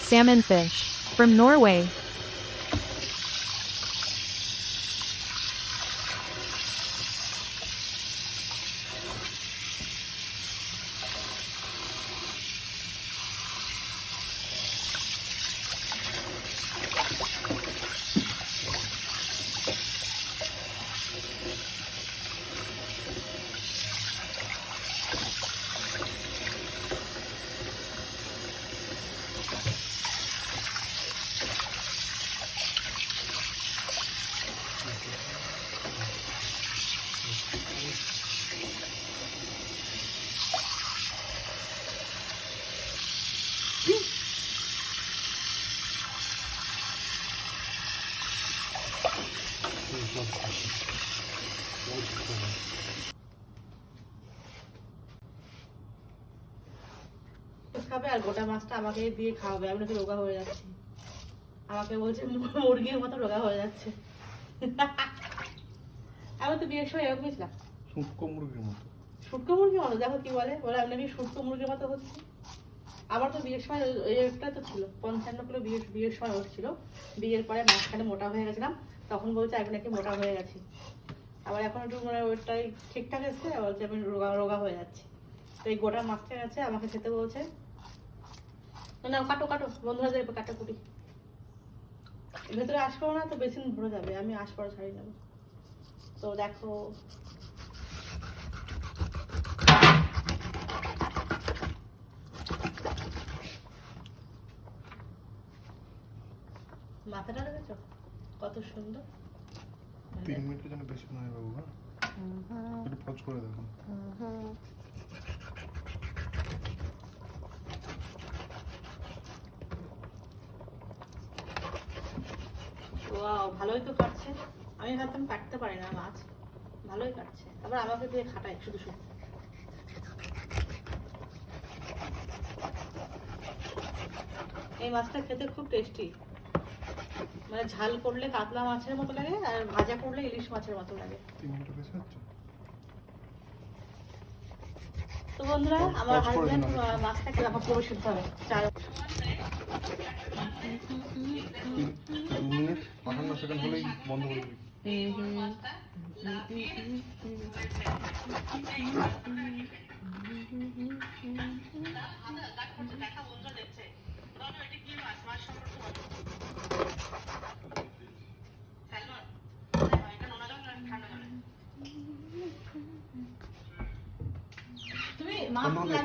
Salmon fish. From Norway. খাবে আর গোটা মাছটা আমাকে দিয়ে খাওয়াবে। আমি নাকি রোগা হয়ে যাচ্ছি, আমাকে বলছে মুরগির মতো রোগা হয়ে যাচ্ছে। আমি তো বিয়ের সময় এরকমই ছিলাম, শুটকো মুরগির মতো। শুটকো মুরগির মতো, দেখো কি বলে, আমি নাকি শুটকো মুরগির মতো হচ্ছে। আমার তো বিয়ের সময় এটা তো ছিল 55 কিলো, বিয়ের সময় হচ্ছিল। বিয়ের পরে মাঝখানে মোটা হয়ে গেছিলাম, তখন বলছে আমি নাকি মোটা হয়ে গেছি। আবার এখন একটু মানে ওইটাই ঠিকঠাক এসছে, বলছে আমি রোগা রোগা হয়ে যাচ্ছি। তো এই গোটা মাছটা গেছে আমাকে খেতে বলছে। না কাটো কাটো, বন্ধুরা যাবে কাটো কুটি। ভেতরে আসবো না তো বেশি ভরে যাবে, আমি আসবো ছাড়ি নেবো। তো দেখো মাথাটা দেখেছো কত সুন্দর। 3 মিনিটের জন্য বেশি নয় বাবু। হ্যাঁ একটু পজ করে দেখো। ওয়াও, ভালোই তো কাটছে। আমি ভাবতাম কাটতে পারি না মাছ, ভালোই কাটছে। আবার আমাকে দিয়ে খাটায় শুধু শুধু। এই মাছটা খেতে খুব টেস্টি, মানে ঝাল করলে কাতলা মাছের মতো লাগে, আর ভাজা করলে ইলিশ মাছের মতো লাগে। 3 মিনিটের বেশি হচ্ছে। তো বন্ধুরা, আমার হাজবেন্ড মাছটা খেলে আমার পুরো সিদ্ধ হবে। 2 মিনিট 58 সেকেন্ড হলেই বন্ধ করে দিবি। তুমি মাছ লাগিয়ে